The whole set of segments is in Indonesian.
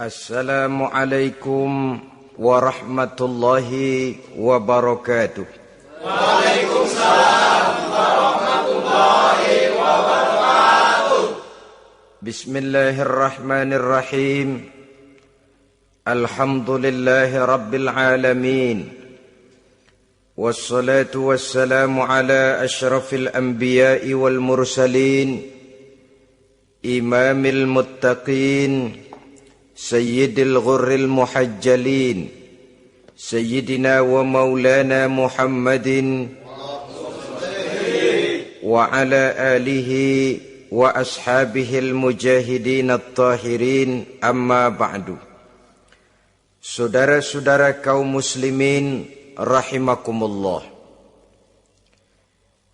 Assalamualaikum warahmatullahi wabarakatuh. Waalaikumsalam warahmatullahi wabarakatuh. Bismillahirrahmanirrahim. Alhamdulillahi rabbil alamin. Wassalatu wassalamu ala asyrafil anbiya'i wal mursalin, imamil muttaqin, sayyidil ghurril muhajjalin, sayyidina wa maulana Muhammadin wa ala alihi wa ashabihil mujahidin at-tahirin, amma ba'du. Saudara-saudara kaum muslimin rahimakumullah,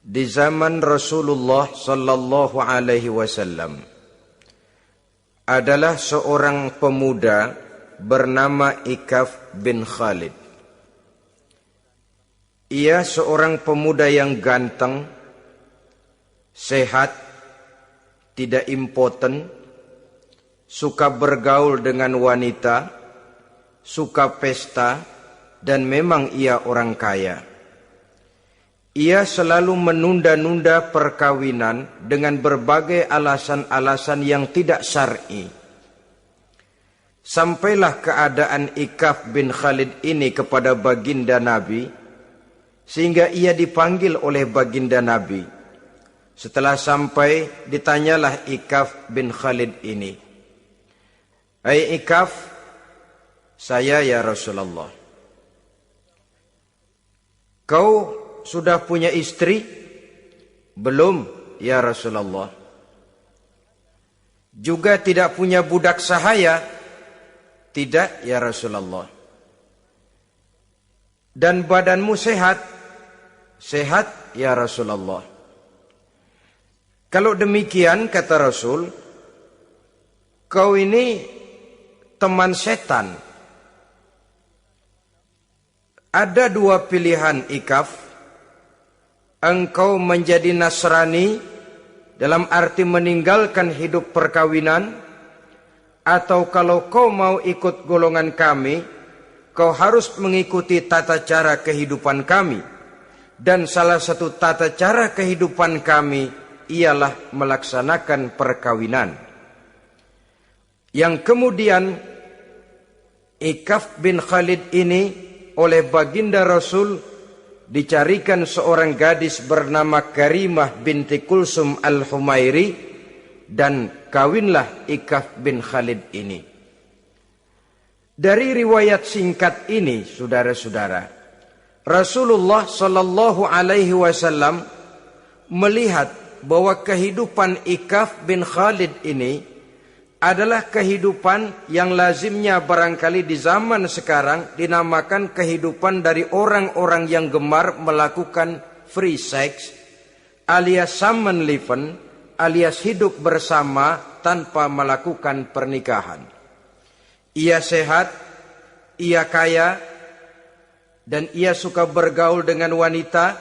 di zaman Rasulullah sallallahu alaihi wasallam adalah seorang pemuda bernama Ikaf bin Khalid. Ia seorang pemuda yang ganteng, sehat, tidak impoten, suka bergaul dengan wanita, suka pesta, dan memang ia orang kaya. Ia selalu menunda-nunda perkawinan dengan berbagai alasan-alasan yang tidak syar'i. Sampailah keadaan Ikaf bin Khalid ini kepada baginda Nabi, sehingga ia dipanggil oleh baginda Nabi. Setelah sampai, ditanyalah Ikaf bin Khalid ini, "Hai Ikaf, saya ya Rasulullah. Kau sudah punya istri?" "Belum ya Rasulullah." "Juga tidak punya budak sahaya?" "Tidak ya Rasulullah." "Dan badanmu sehat?" "Sehat ya Rasulullah." "Kalau demikian," kata Rasul, "kau ini teman setan. Ada dua pilihan Ikaf. Engkau menjadi Nasrani dalam arti meninggalkan hidup perkawinan, atau kalau kau mau ikut golongan kami, kau harus mengikuti tata cara kehidupan kami. Dan salah satu tata cara kehidupan kami ialah melaksanakan perkawinan." Yang kemudian Ikaf bin Khalid ini oleh baginda Rasul dicarikan seorang gadis bernama Karimah binti Kulsum al-Humairi, dan kawinlah Ikaf bin Khalid ini. Dari riwayat singkat ini, saudara-saudara, Rasulullah sallallahu alaihi wasallam melihat bahwa kehidupan Ikaf bin Khalid ini adalah kehidupan yang lazimnya barangkali di zaman sekarang dinamakan kehidupan dari orang-orang yang gemar melakukan free sex, alias samenleven, alias hidup bersama tanpa melakukan pernikahan. Ia sehat, ia kaya, dan ia suka bergaul dengan wanita,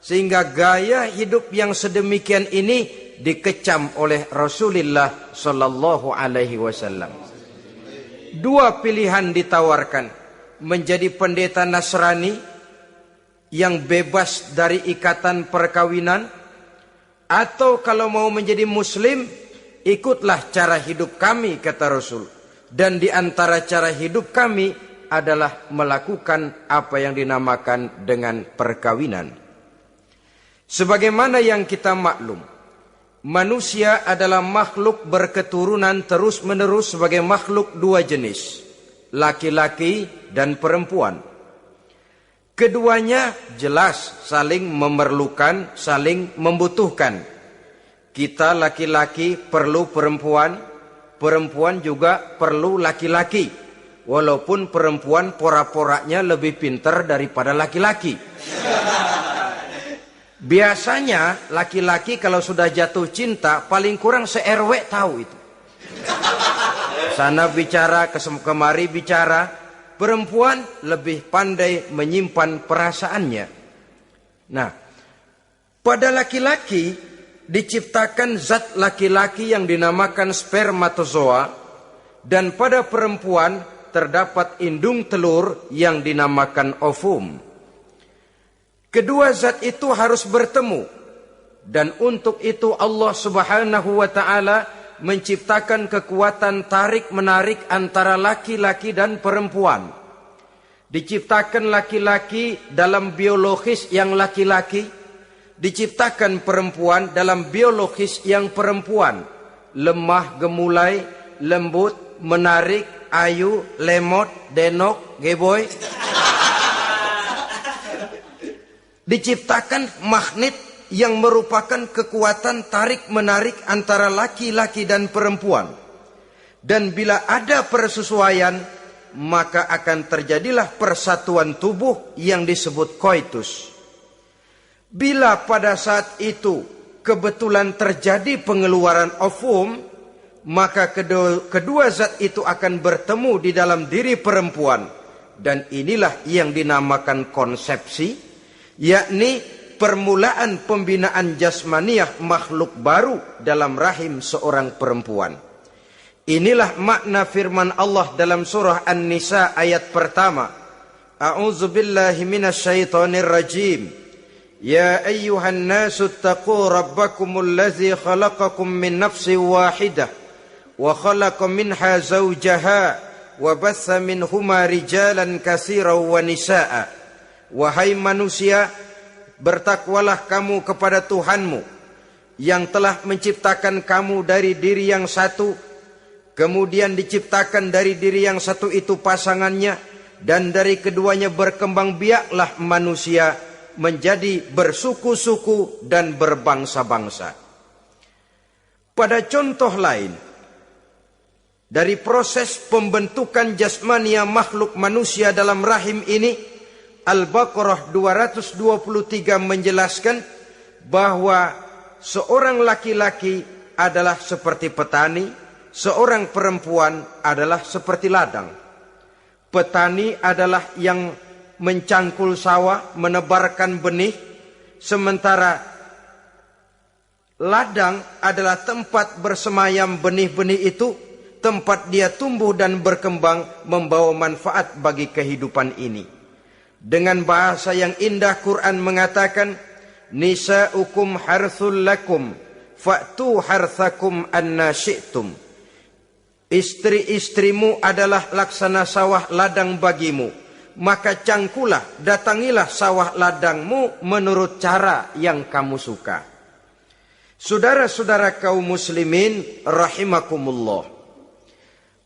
sehingga gaya hidup yang sedemikian ini dikecam oleh Rasulullah sallallahu alaihi wasallam. Dua pilihan ditawarkan: menjadi pendeta Nasrani yang bebas dari ikatan perkawinan, atau kalau mau menjadi muslim, ikutlah cara hidup kami, kata Rasul. Dan di antara cara hidup kami adalah melakukan apa yang dinamakan dengan perkawinan. Sebagaimana yang kita maklum, manusia adalah makhluk berketurunan terus-menerus sebagai makhluk dua jenis, laki-laki dan perempuan. Keduanya jelas saling memerlukan, saling membutuhkan. Kita laki-laki perlu perempuan, perempuan juga perlu laki-laki. Walaupun perempuan pora-poranya lebih pintar daripada laki-laki. Biasanya laki-laki kalau sudah jatuh cinta paling kurang se-RW tahu itu. Sana bicara, kemari bicara. Perempuan lebih pandai menyimpan perasaannya. Nah, pada laki-laki diciptakan zat laki-laki yang dinamakan spermatozoa Dan pada perempuan terdapat indung telur yang dinamakan ovum. Kedua zat itu harus bertemu. Dan untuk itu Allah Subhanahu wa ta'ala menciptakan kekuatan tarik-menarik antara laki-laki dan perempuan. Diciptakan laki-laki dalam biologis yang laki-laki, diciptakan perempuan dalam biologis yang perempuan. Lemah, gemulai, lembut, menarik, ayu, lemot, denok, geboy. Diciptakan magnet yang merupakan kekuatan tarik-menarik antara laki-laki dan perempuan. Dan bila ada persesuaian, maka akan terjadilah persatuan tubuh yang disebut koitus. Bila pada saat itu kebetulan terjadi pengeluaran ovum, maka kedua zat itu akan bertemu di dalam diri perempuan. Dan inilah yang dinamakan konsepsi, yakni permulaan pembinaan jasmaniah makhluk baru dalam rahim seorang perempuan. Inilah makna firman Allah dalam surah An-Nisa ayat pertama. A'udzubillahi minasyaitonir rajim. Ya ayyuhan nasu taqu rabbakumul ladzi khalaqakum min nafsin wahidah wa khalaqa minha zawjaha wa batha minhuma rijalan katsiran wa nisaa. Wahai manusia, bertakwalah kamu kepada Tuhanmu yang telah menciptakan kamu dari diri yang satu, kemudian diciptakan dari diri yang satu itu pasangannya, dan dari keduanya berkembang biaklah manusia menjadi bersuku-suku dan berbangsa-bangsa. Pada contoh lain, dari proses pembentukan jasmania makhluk manusia dalam rahim ini, Al-Baqarah 223 menjelaskan bahwa seorang laki-laki adalah seperti petani, seorang perempuan adalah seperti ladang. Petani adalah yang mencangkul sawah, menebarkan benih, sementara ladang adalah tempat bersemayam benih-benih itu, tempat dia tumbuh dan berkembang membawa manfaat bagi kehidupan ini. Dengan bahasa yang indah Quran mengatakan, nisa'ukum harthul lakum fa'tu harthakum anna syi'tum. Istri-istrimu adalah laksana sawah ladang bagimu, maka cangkulah, datangilah sawah ladangmu menurut cara yang kamu suka. Saudara-saudara kaum muslimin rahimakumullah,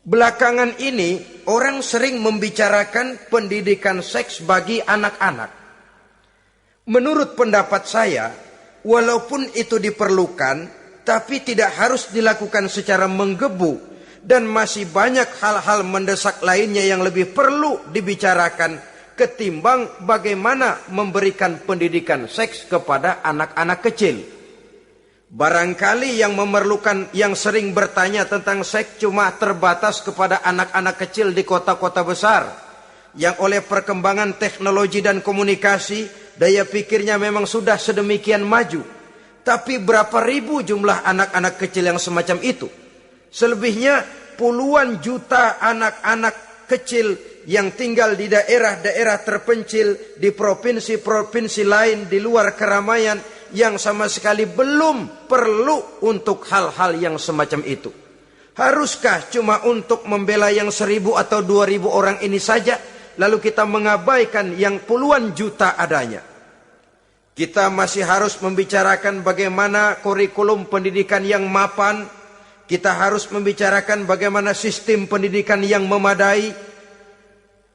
belakangan ini orang sering membicarakan pendidikan seks bagi anak-anak. Menurut pendapat saya, walaupun itu diperlukan, tapi tidak harus dilakukan secara menggebu, dan masih banyak hal-hal mendesak lainnya yang lebih perlu dibicarakan ketimbang bagaimana memberikan pendidikan seks kepada anak-anak kecil. Barangkali yang memerlukan, yang sering bertanya tentang seks cuma terbatas kepada anak-anak kecil di kota-kota besar, yang oleh perkembangan teknologi dan komunikasi, daya pikirnya memang sudah sedemikian maju. Tapi berapa ribu jumlah anak-anak kecil yang semacam itu? Selebihnya puluhan juta anak-anak kecil yang tinggal di daerah-daerah terpencil, di provinsi-provinsi lain, di luar keramaian, yang sama sekali belum perlu untuk hal-hal yang semacam itu. Haruskah cuma untuk membela yang 1.000 atau 2.000 orang ini saja, lalu kita mengabaikan yang puluhan juta adanya? Kita masih harus membicarakan bagaimana kurikulum pendidikan yang mapan. Kita harus membicarakan bagaimana sistem pendidikan yang memadai.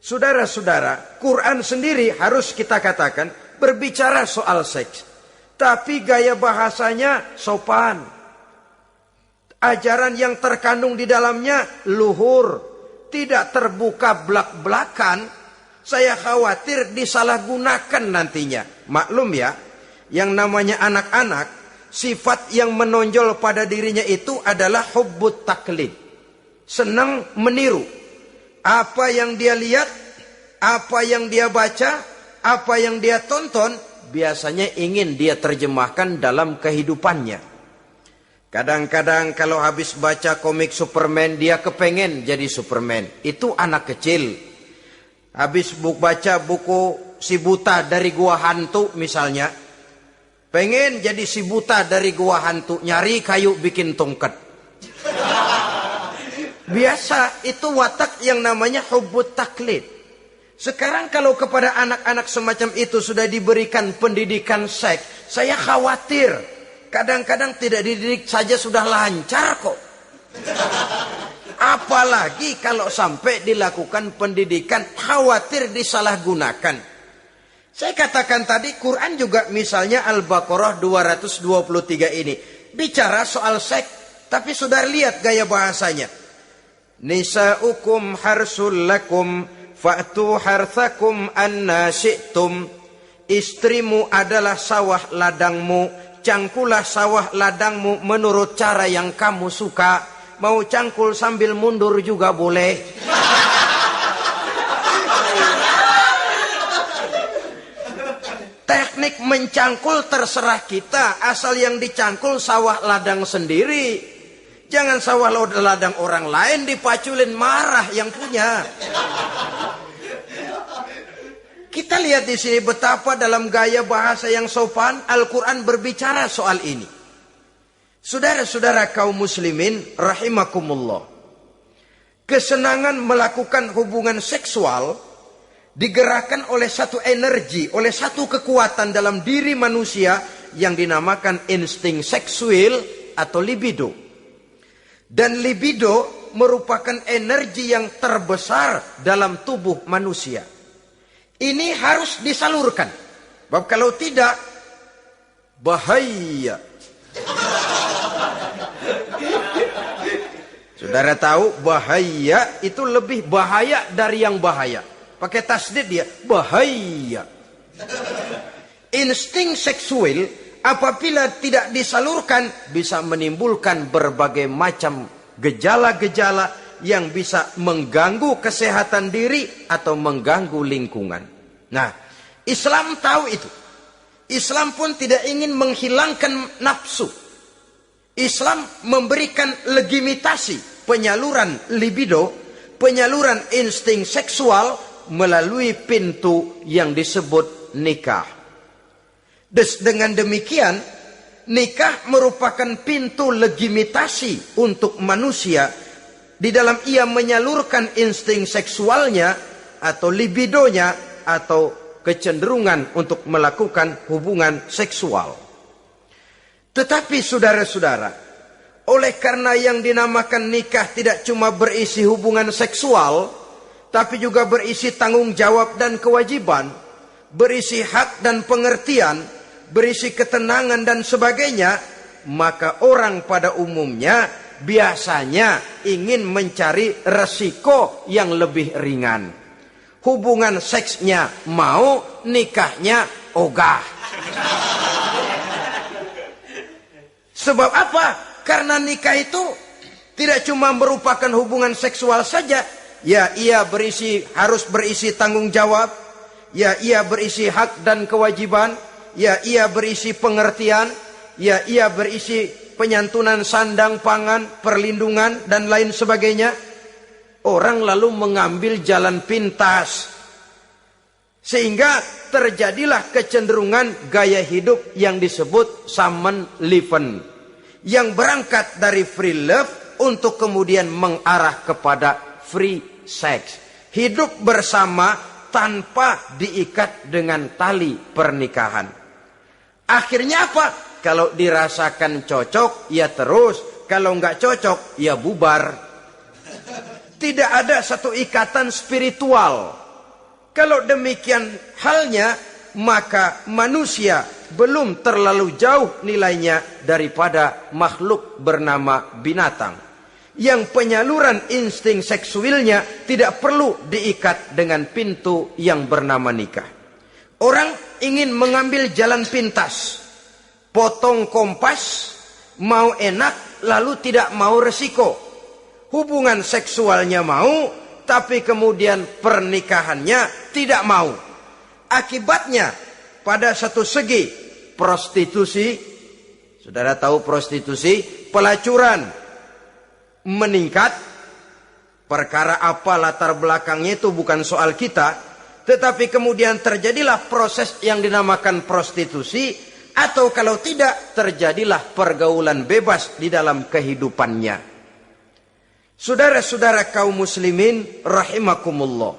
Saudara-saudara, Quran sendiri harus kita katakan berbicara soal seks, tapi gaya bahasanya sopan. Ajaran yang terkandung di dalamnya luhur, tidak terbuka belak-belakan. Saya khawatir disalahgunakan nantinya. Maklum ya, yang namanya anak-anak, sifat yang menonjol pada dirinya itu adalah hubbut taklid. Senang meniru. Apa yang dia lihat, apa yang dia baca, apa yang dia tonton, biasanya ingin dia terjemahkan dalam kehidupannya. Kadang-kadang kalau habis baca komik Superman, dia kepengen jadi Superman. Itu anak kecil. Habis baca buku Si Buta dari Gua Hantu misalnya, pengen jadi si buta dari gua hantu, nyari kayu bikin tongkat. Biasa, itu watak yang namanya hubbut taklid. Sekarang kalau kepada anak-anak semacam itu sudah diberikan pendidikan seks, saya khawatir. Kadang-kadang tidak dididik saja sudah lancar kok. Apalagi kalau sampai dilakukan pendidikan, khawatir disalahgunakan. Saya katakan tadi, Quran juga misalnya Al-Baqarah 223 ini bicara soal seks, tapi sudah lihat gaya bahasanya. Nisa'ukum harsul lakum fa'tu harthakum anna syi'tum. Istrimu adalah sawah ladangmu, cangkulah sawah ladangmu menurut cara yang kamu suka. Mau cangkul sambil mundur juga boleh. Teknik mencangkul terserah kita, asal yang dicangkul sawah ladang sendiri. Jangan sawah ladang orang lain dipaculin, marah yang punya. Kita lihat di sini betapa dalam gaya bahasa yang sopan Al-Quran berbicara soal ini. Saudara-saudara kaum muslimin rahimakumullah. Kesenangan melakukan hubungan seksual digerakkan oleh satu energi, oleh satu kekuatan dalam diri manusia yang dinamakan insting seksual atau libido. Dan libido merupakan energi yang terbesar dalam tubuh manusia. Ini harus disalurkan. Sebab kalau tidak, bahaya. Saudara tahu bahaya itu lebih bahaya dari yang bahaya. Pakai tasdid dia, bahaya. Insting seksual apabila tidak disalurkan bisa menimbulkan berbagai macam gejala-gejala yang bisa mengganggu kesehatan diri atau mengganggu lingkungan. Nah, Islam tahu itu. Islam pun tidak ingin menghilangkan nafsu. Islam memberikan legitimasi penyaluran libido, penyaluran insting seksual melalui pintu yang disebut nikah. Dengan demikian, nikah merupakan pintu legitimasi untuk manusia di dalam ia menyalurkan insting seksualnya atau libidonya atau kecenderungan untuk melakukan hubungan seksual. Tetapi saudara-saudara, oleh karena yang dinamakan nikah tidak cuma berisi hubungan seksual, tapi juga berisi tanggung jawab dan kewajiban, berisi hak dan pengertian, berisi ketenangan dan sebagainya, maka orang pada umumnya biasanya ingin mencari resiko yang lebih ringan. Hubungan seksnya mau, nikahnya ogah. Sebab apa? Karena nikah itu tidak cuma merupakan hubungan seksual saja. Ya, ia harus berisi tanggung jawab. Ya, ia berisi hak dan kewajiban. Ya, ia berisi pengertian. Ya, ia berisi penyantunan sandang, pangan, perlindungan, dan lain sebagainya. Orang lalu mengambil jalan pintas. Sehingga terjadilah kecenderungan gaya hidup yang disebut Samen Leven. Yang berangkat dari free love untuk kemudian mengarah kepada free seks. Hidup bersama tanpa diikat dengan tali pernikahan. Akhirnya apa? Kalau dirasakan cocok, ya terus. Kalau nggak cocok, ya bubar. Tidak ada satu ikatan spiritual. Kalau demikian halnya, maka manusia belum terlalu jauh nilainya daripada makhluk bernama binatang. Yang penyaluran insting seksualnya tidak perlu diikat dengan pintu yang bernama nikah. Orang ingin mengambil jalan pintas, potong kompas, mau enak lalu tidak mau resiko. Hubungan seksualnya mau, tapi kemudian pernikahannya tidak mau. Akibatnya pada satu segi prostitusi. Saudara tahu prostitusi? pelacuran meningkat, perkara apa latar belakangnya itu bukan soal kita, tetapi kemudian terjadilah proses yang dinamakan prostitusi, atau kalau tidak terjadilah pergaulan bebas di dalam kehidupannya. Saudara-saudara kaum muslimin rahimakumullah,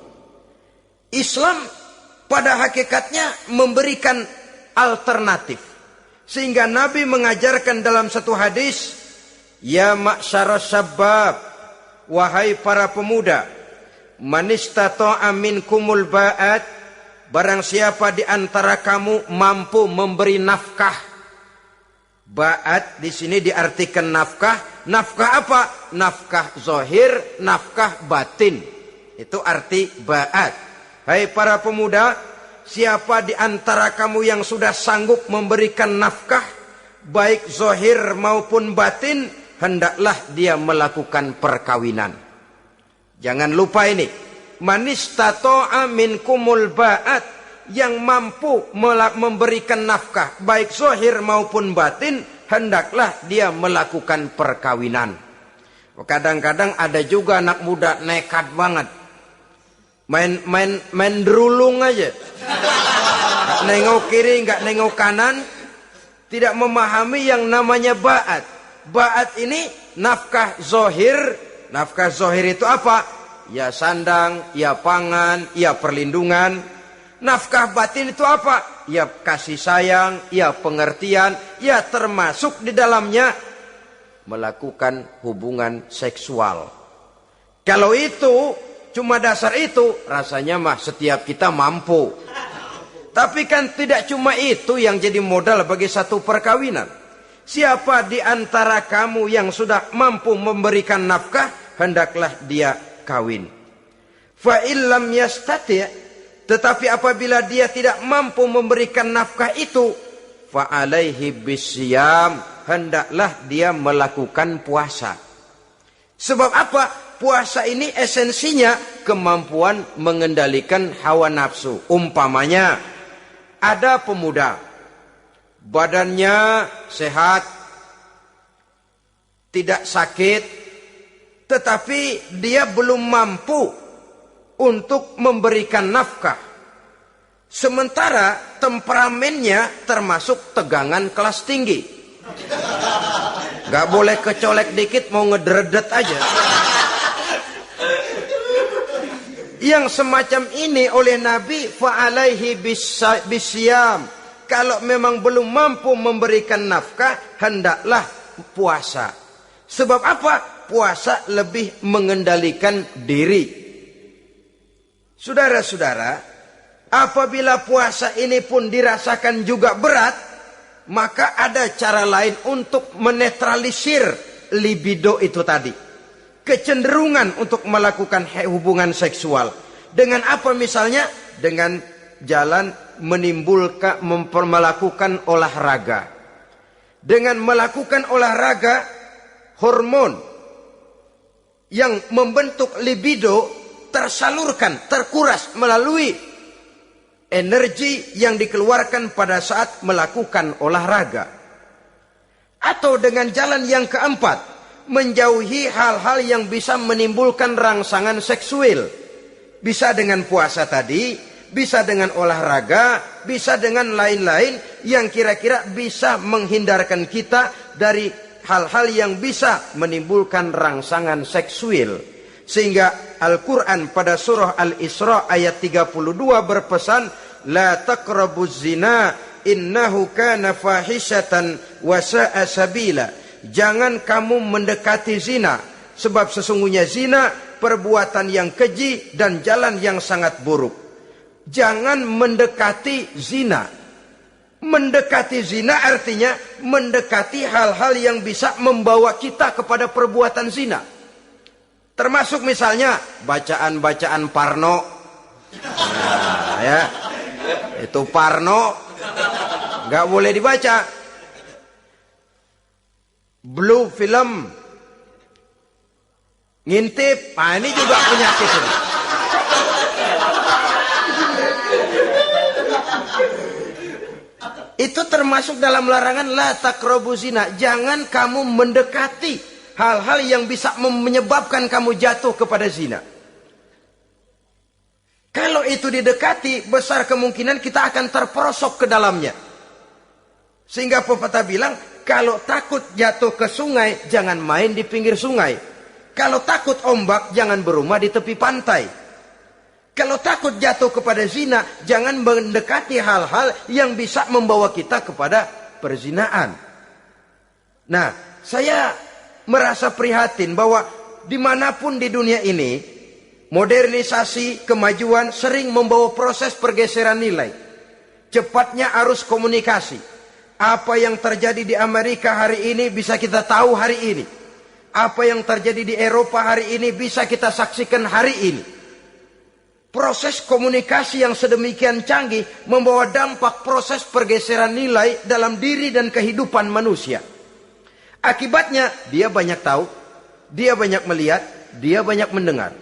Islam pada hakikatnya memberikan alternatif. Sehingga Nabi mengajarkan dalam satu hadis, ya ma'syaras syabab, wahai para pemuda, man istata'a minkumul ba'at, barang siapa di antara kamu mampu memberi nafkah. Ba'at di sini diartikan nafkah. Nafkah apa? Nafkah zahir, nafkah batin. Itu arti ba'at. Hai para pemuda, siapa di antara kamu yang sudah sanggup memberikan nafkah, baik zahir maupun batin, hendaklah dia melakukan perkawinan. Jangan lupa ini, man istata'a minkumul ba'at, yang mampu memberikan nafkah, baik zahir maupun batin, hendaklah dia melakukan perkawinan. Kadang-kadang ada juga anak muda nekat banget. Main derulung aja. Nggak nengok kiri, nggak nengok kanan. Tidak memahami yang namanya ba'at. Ba'at ini nafkah zohir. Nafkah zohir itu apa? Ya sandang, ya pangan, ya perlindungan. Nafkah batin itu apa? Ya kasih sayang, ya pengertian, ya termasuk di dalamnya melakukan hubungan seksual. Kalau itu cuma dasar itu, rasanya mah setiap kita mampu. Tapi kan tidak cuma itu yang jadi modal bagi satu perkawinan. Siapa di antara kamu yang sudah mampu memberikan nafkah, hendaklah dia kawin. Fa illam yastati', tetapi apabila dia tidak mampu memberikan nafkah itu, fa alaihi bisyam, hendaklah dia melakukan puasa. Sebab apa? Puasa ini esensinya kemampuan mengendalikan hawa nafsu. Umpamanya, ada pemuda, badannya sehat, tidak sakit, tetapi dia belum mampu untuk memberikan nafkah. Sementara temperamennya termasuk tegangan kelas tinggi. Gak boleh kecolek dikit mau ngedredet aja. Yang semacam ini oleh Nabi, fa'alaihi bisyam. Kalau memang belum mampu memberikan nafkah, hendaklah puasa. Sebab apa? Puasa lebih mengendalikan diri. Saudara-saudara, apabila puasa ini pun dirasakan juga berat, maka ada cara lain untuk menetralisir libido itu tadi. Kecenderungan untuk melakukan hubungan seksual. Dengan apa misalnya? Dengan jalan melakukan olahraga. Dengan melakukan olahraga, hormon yang membentuk libido tersalurkan, terkuras melalui energi yang dikeluarkan pada saat melakukan olahraga. Atau dengan jalan yang keempat, menjauhi hal-hal yang bisa menimbulkan rangsangan seksual. Bisa dengan puasa tadi, bisa dengan olahraga, bisa dengan lain-lain yang kira-kira bisa menghindarkan kita dari hal-hal yang bisa menimbulkan rangsangan seksual. Sehingga Al-Quran pada surah Al-Isra ayat 32 berpesan, la taqrabuz zina innahu kana fahishatan wa sa'a sabila. Jangan kamu mendekati zina, sebab sesungguhnya zina perbuatan yang keji dan jalan yang sangat buruk. Jangan mendekati zina. Mendekati zina artinya mendekati hal-hal yang bisa membawa kita kepada perbuatan zina. Termasuk misalnya bacaan-bacaan Parno. Nah, ya. Itu Parno nggak boleh dibaca. Blue film, ngintip, nah ini juga penyakit ini. Itu termasuk dalam larangan la taqrabu zina. Jangan kamu mendekati hal-hal yang bisa menyebabkan kamu jatuh kepada zina. Kalau itu didekati, besar kemungkinan kita akan terperosok ke dalamnya. Sehingga pepatah bilang, kalau takut jatuh ke sungai, jangan main di pinggir sungai. Kalau takut ombak, jangan berumah di tepi pantai. Kalau takut jatuh kepada zina, jangan mendekati hal-hal yang bisa membawa kita kepada perzinaan. Nah, saya merasa prihatin bahwa dimanapun di dunia ini, modernisasi, kemajuan sering membawa proses pergeseran nilai. Cepatnya arus komunikasi. Apa yang terjadi di Amerika hari ini bisa kita tahu hari ini. Apa yang terjadi di Eropa hari ini bisa kita saksikan hari ini. Proses komunikasi yang sedemikian canggih membawa dampak proses pergeseran nilai dalam diri dan kehidupan manusia. Akibatnya dia banyak tahu, dia banyak melihat, dia banyak mendengar.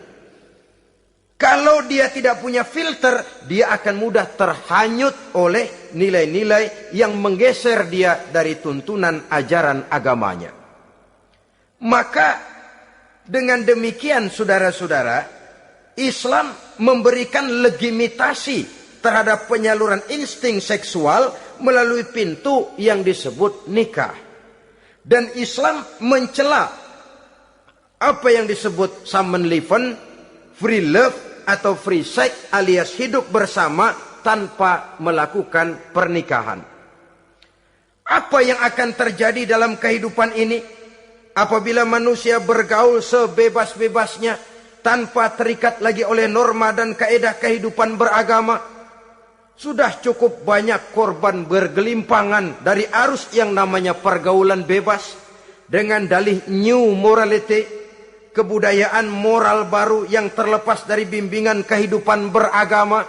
Kalau dia tidak punya filter, dia akan mudah terhanyut oleh nilai-nilai yang menggeser dia dari tuntunan ajaran agamanya. Maka dengan demikian saudara-saudara, Islam memberikan legitimasi terhadap penyaluran insting seksual melalui pintu yang disebut nikah. Dan Islam mencela apa yang disebut Samenleven, free love atau free sex alias hidup bersama tanpa melakukan pernikahan. Apa yang akan terjadi dalam kehidupan ini apabila manusia bergaul sebebas-bebasnya tanpa terikat lagi oleh norma dan kaedah kehidupan beragama? Sudah cukup banyak korban bergelimpangan dari arus yang namanya pergaulan bebas dengan dalih new morality, kebudayaan moral baru yang terlepas dari bimbingan kehidupan beragama.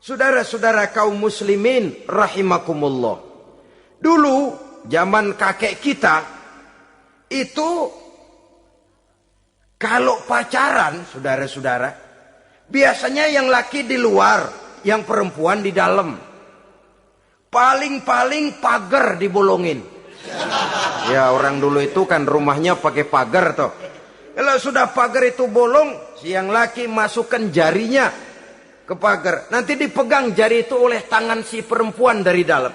Saudara-saudara kaum muslimin rahimakumullah. Dulu zaman kakek kita itu kalau pacaran, saudara-saudara, biasanya yang laki di luar, yang perempuan di dalam. Paling-paling pagar dibolongin. Ya, orang dulu itu kan rumahnya pakai pagar toh. Kalau sudah pagar itu bolong, si yang laki masukkan jarinya ke pagar. Nanti dipegang jari itu oleh tangan si perempuan dari dalam.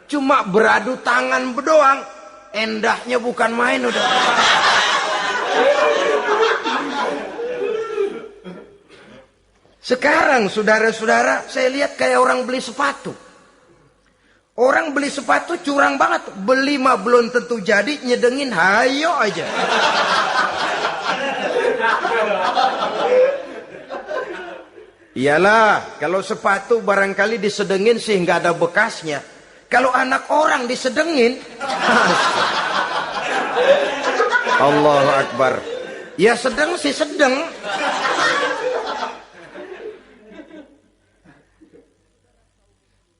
Cuma beradu tangan doang, endahnya bukan main udah. Sekarang saudara-saudara, saya lihat kayak orang beli sepatu. Orang beli sepatu curang banget. Beli mah belum tentu jadi, nyedengin hayo aja. Iyalah, kalau sepatu barangkali disedengin sih nggak ada bekasnya. Kalau anak orang disedengin, Allahu Akbar. Ya sedang sih sedang.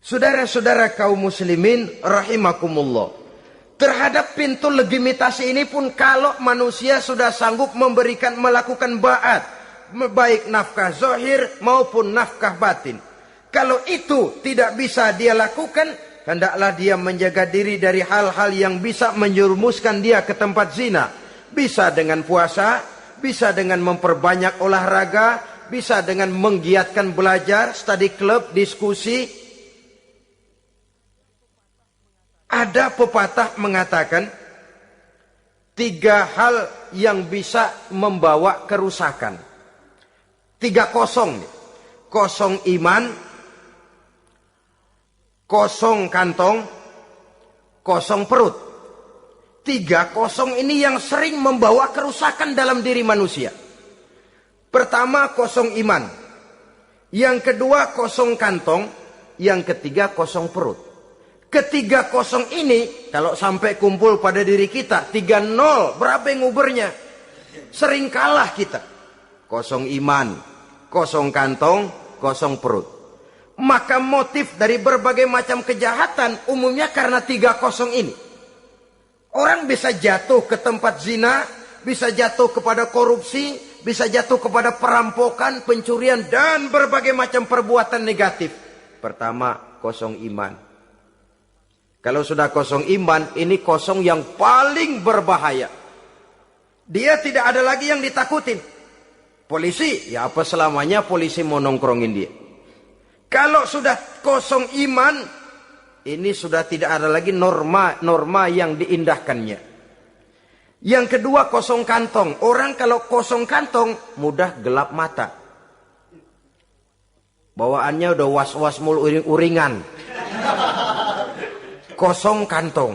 Saudara-saudara kaum muslimin rahimakumullah. Terhadap pintu legitimasi ini pun kalau manusia sudah sanggup melakukan ba'at, baik nafkah zahir maupun nafkah batin. Kalau itu tidak bisa dia lakukan, hendaklah dia menjaga diri dari hal-hal yang bisa menjerumuskan dia ke tempat zina. Bisa dengan puasa, bisa dengan memperbanyak olahraga, bisa dengan menggiatkan belajar, study club, diskusi. Ada pepatah mengatakan 3 hal yang bisa membawa kerusakan. 3 kosong. Kosong iman, kosong kantong, kosong perut. 3 kosong ini yang sering membawa kerusakan dalam diri manusia. Pertama, kosong iman. Yang kedua, kosong kantong. Yang ketiga, kosong perut. Ketiga kosong ini, kalau sampai kumpul pada diri kita, 3-0, berapa yang ngubernya? Sering kalah kita. Kosong iman, kosong kantong, kosong perut. Maka motif dari berbagai macam kejahatan, umumnya karena 3 kosong ini. Orang bisa jatuh ke tempat zina, bisa jatuh kepada korupsi, bisa jatuh kepada perampokan, pencurian, dan berbagai macam perbuatan negatif. Pertama, kosong iman. Kalau sudah kosong iman, ini kosong yang paling berbahaya. Dia tidak ada lagi yang ditakutin. Polisi, ya apa selamanya polisi mau nongkrongin dia. Kalau sudah kosong iman, ini sudah tidak ada lagi norma yang diindahkannya. Yang kedua, kosong kantong. Orang kalau kosong kantong, mudah gelap mata. Bawaannya udah was-was mulu uring-uringan. Kosong kantong.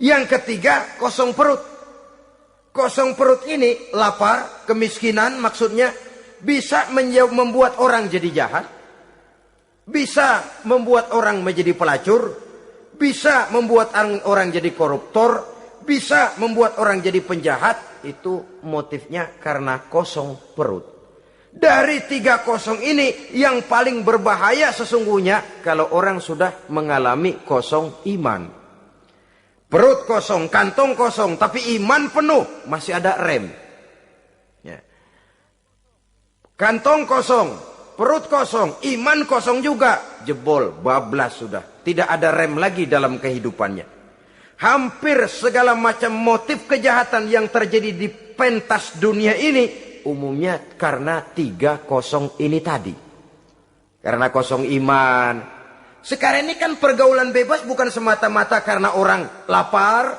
Yang ketiga, kosong perut. Kosong perut ini lapar, kemiskinan maksudnya bisa membuat orang jadi jahat, bisa membuat orang menjadi pelacur, bisa membuat orang jadi koruptor, bisa membuat orang jadi penjahat. Itu motifnya karena kosong perut. Dari 3 kosong ini yang paling berbahaya sesungguhnya kalau orang sudah mengalami kosong iman. Perut kosong, kantong kosong, tapi iman penuh, masih ada rem. Ya. Kantong kosong, perut kosong, iman kosong juga. Jebol, bablas sudah. Tidak ada rem lagi dalam kehidupannya. Hampir segala macam motif kejahatan yang terjadi di pentas dunia ini, umumnya karena 3 kosong ini tadi. Karena kosong iman. Sekarang ini kan pergaulan bebas bukan semata-mata karena orang lapar,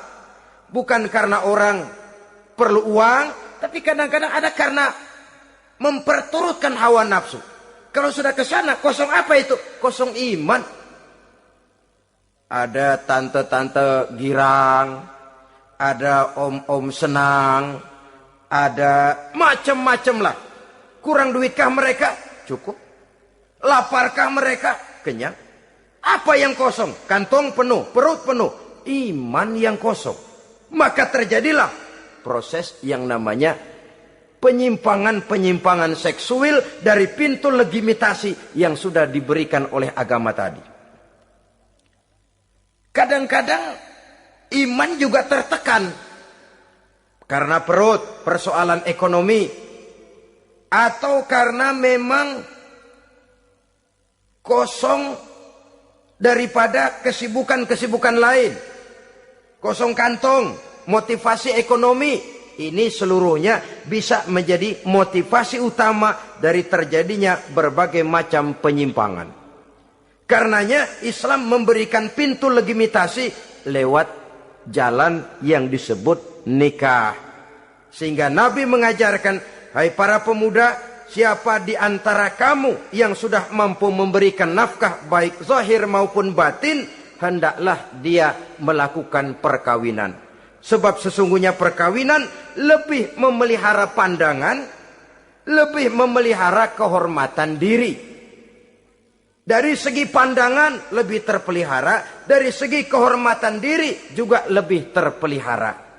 bukan karena orang perlu uang, tapi kadang-kadang ada karena memperturutkan hawa nafsu. Kalau sudah ke sana, kosong apa itu? Kosong iman. Ada tante-tante girang, ada om-om senang, ada macam-macam lah. Kurang duitkah mereka? Cukup. Laparkah mereka? Kenyang. Apa yang kosong? Kantong penuh, perut penuh, iman yang kosong. Maka terjadilah proses yang namanya penyimpangan-penyimpangan seksual dari pintu legitimasi yang sudah diberikan oleh agama tadi. Kadang-kadang iman juga tertekan karena perut, persoalan ekonomi, atau karena memang kosong daripada kesibukan-kesibukan lain. Kosong kantong, motivasi ekonomi, ini seluruhnya bisa menjadi motivasi utama dari terjadinya berbagai macam penyimpangan. Karenanya Islam memberikan pintu legitimasi lewat jalan yang disebut nikah. Sehingga Nabi mengajarkan, hai para pemuda, siapa di antara kamu yang sudah mampu memberikan nafkah baik zahir maupun batin, hendaklah dia melakukan perkawinan. Sebab sesungguhnya perkawinan lebih memelihara pandangan, lebih memelihara kehormatan diri. Dari segi pandangan lebih terpelihara, dari segi kehormatan diri juga lebih terpelihara.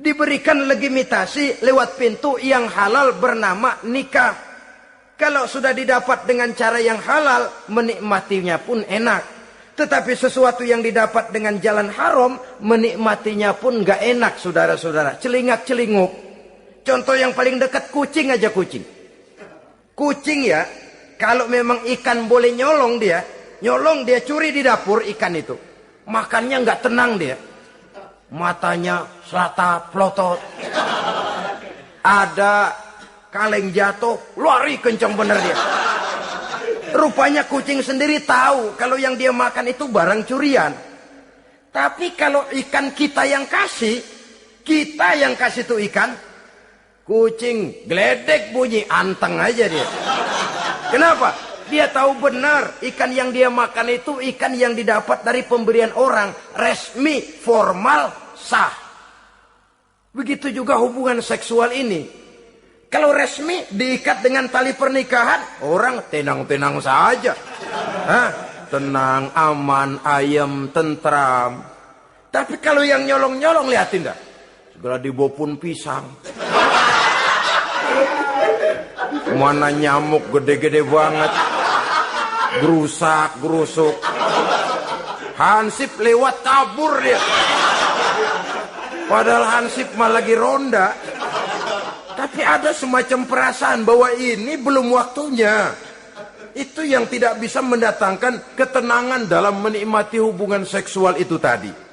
Diberikan legitimasi lewat pintu yang halal bernama nikah. Kalau sudah didapat dengan cara yang halal, menikmatinya pun enak. Tetapi sesuatu yang didapat dengan jalan haram, menikmatinya pun gak enak, saudara-saudara. Celingak-celinguk. Contoh yang paling dekat, kucing aja kucing. Kucing ya, kalau memang ikan boleh nyolong dia curi di dapur ikan itu. Makannya gak tenang dia. Matanya selata plotot. Ada kaleng jatuh, lari kencang bener dia. Rupanya kucing sendiri tahu kalau yang dia makan itu barang curian. Tapi kalau ikan kita yang kasih tuh ikan, kucing geledek bunyi, anteng aja dia. Kenapa? Dia tahu benar ikan yang dia makan itu ikan yang didapat dari pemberian orang, resmi, formal, sah. Begitu juga hubungan seksual ini. Kalau resmi diikat dengan tali pernikahan, orang tenang-tenang saja. Tenang, aman, ayem, tentram. Tapi kalau yang nyolong-nyolong, lihatin dah. Segala dibopun pisang. Mana nyamuk gede-gede banget. Gerusak, gerusuk. Hansip lewat kabur dia. Padahal Hansip mah lagi ronda. Tapi ada semacam perasaan bahwa ini belum waktunya. itu yang tidak bisa mendatangkan ketenangan dalam menikmati hubungan seksual itu tadi.